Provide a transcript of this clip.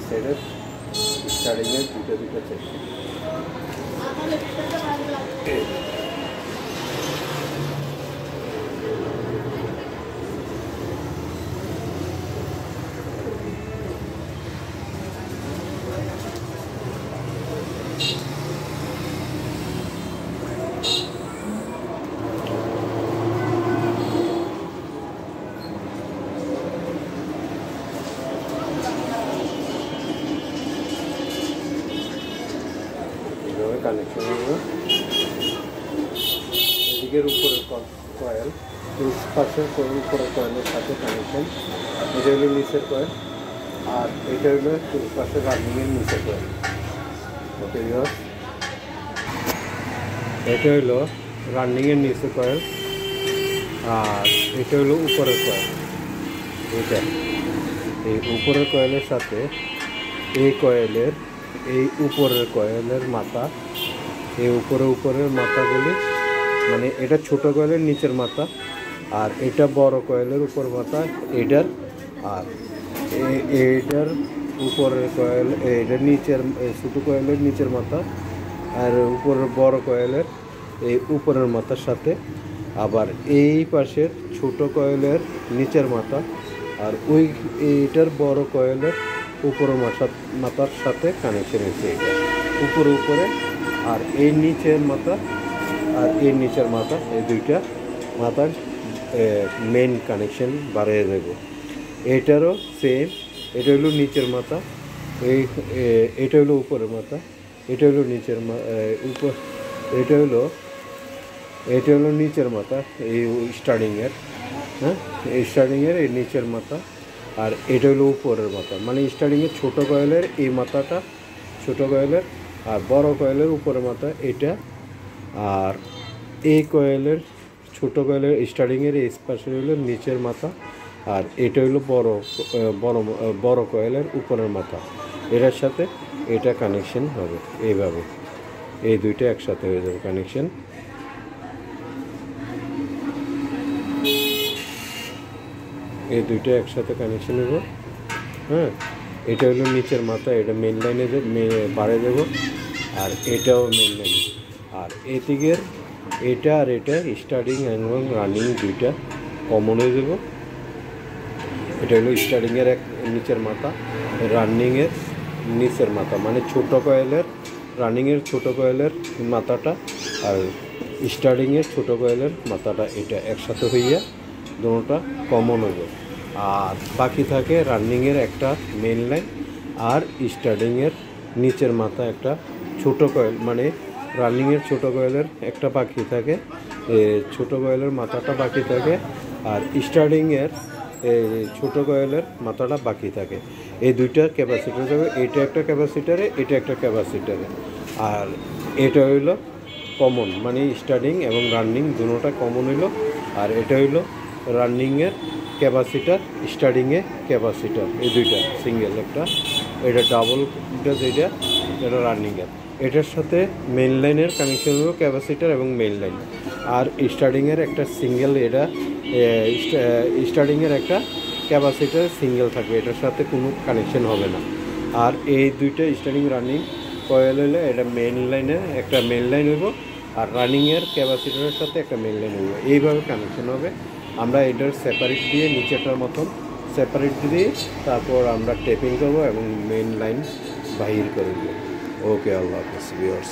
সাইডের স্টার্টিংয়ের দুটো check. Connection হলো এদিকের উপরের কয়েল, পাশের উপরের কয়েলের সাথে কানেকশন। এটা হলো নিচের কয়েল, আর এটা হলো পাশের রানিংয়ের নিচের কয়েল। ওকে ভিউয়ার্স, এটা হলো রানিংয়ের নিচের কয়েল, আর এটা হলো উপরের কয়েল। এটা এই উপরের কয়েলের সাথে এই কয়েলের এই উপরের কয়েলের মাথা, এই উপরের মাথাগুলি, মানে এটা ছোট কয়েলের নিচের মাথা, আর এটা বড় কয়েলের উপর মাথা এটার, আর এইটার উপরের কয়েল এটার নিচের, ছোটো কয়েলের নিচের মাথা, আর উপরের বড় কয়েলের এই উপরের মাথার সাথে আবার এই পাশের ছোট কয়েলের নিচের মাথা, আর ওই এইটার বড় কয়েলের উপরের মাথার সাথে কানেকশন হয়েছে। এটা উপরে, আর এই নিচের মাথা আর এই নিচের মাথা, এই দুইটা মাথার মেন কানেকশন বাড়িয়ে দেবো। এটারও সেম, এটা হলো নিচের মাথা, এটা হলো উপরের মাথা, এটা হলো নিচের উপর, এটা হলো নিচের মাথা এই স্টার্টিংয়ের, হ্যাঁ, এই স্টার্টিংয়ের এই নিচের মাথা, আর এটা হলো উপরের মাথা। মানে স্টার্টিংয়ের ছোটো কয়েলের এই মাথাটা ছোটো কয়েলের, আর বড় কয়েলের উপরের মাথা এটা, আর এই কয়েলের ছোটো কয়েলের স্টার্টিংয়ের এই পাশে হলো নিচের মাথা, আর এটা হলো বড় কয়েলের উপরের মাথা। এটার সাথে এটা কানেকশন হবে এইভাবে, এই দুইটা একসাথে হয়ে যাবে কানেকশন। এই দুইটা একসাথে কানেকশন হইব, হ্যাঁ। এটা হলো নিচের মাথা, এটা মেন লাইনে বাড়ে দেব, আর এটাও মেন লাইনে, আর এদিকের এটা আর এটা স্টার্টিং এবং রানিং দুইটা কমন হয়ে যাব। এটা হলো স্টার্টিংয়ের এক নিচের মাথা, রানিংয়ের নিচের মাথা, মানে ছোটো কয়েলের রানিংয়ের ছোটো কয়েলের মাথাটা আর স্টার্টিংয়ের ছোটো কয়েলের মাথাটা, এটা একসাথে হইয়া দুটোটা কমন হবে। আর বাকি থাকে রানিংয়ের একটা মেন লাইন আর স্টার্টিংয়ের নিচের মাথা একটা ছোটো কয়েল, মানে রানিংয়ের ছোটো কয়েলের একটা বাকি থাকে, ছোটো কয়েলের মাথাটা বাকি থাকে, আর স্টার্টিংয়ের ছোটো কয়েলের মাথাটা বাকি থাকে। এই দুইটা ক্যাপাসিটার যাবে, এটা একটা ক্যাপাসিটারে, এটা একটা ক্যাপাসিটারে, আর এটা হইলো কমন, মানে স্টার্টিং এবং রানিং দুটোটা কমন হইলো। আর এটা হইলো রানিংয়ের ক্যাপাসিটার, স্টার্টিংয়ে ক্যাপাসিটার, এই দুইটা সিঙ্গেল, একটা এটা ডাবল, এটা রানিংয়ের। এটার সাথে মেইন লাইনের কানেকশন হলো ক্যাপাসিটার এবং মেইন লাইন, আর স্টার্টিংয়ের একটা সিঙ্গেল, এটা স্টার্টিংয়ের একটা ক্যাপাসিটার সিঙ্গেল থাকবে, এটার সাথে কোনো কানেকশন হবে না। আর এই দুইটা স্টার্টিং রানিং কয়েল হলে এটা মেইন লাইনে একটা মেইন লাইন হইব, আর রানিংয়ের ক্যাপাসিটারের সাথে একটা মেইন লাইন হইব, এইভাবে কানেকশন হবে। আমরা এটার সেপারেট দিয়ে নিচেটার মতন সেপারেট দিয়ে তারপর আমরা টেপিং করবো এবং মেইন লাইন বাহির করে দেবো। ওকে, আল্লাহ হাফেজ ভিউয়ার্স।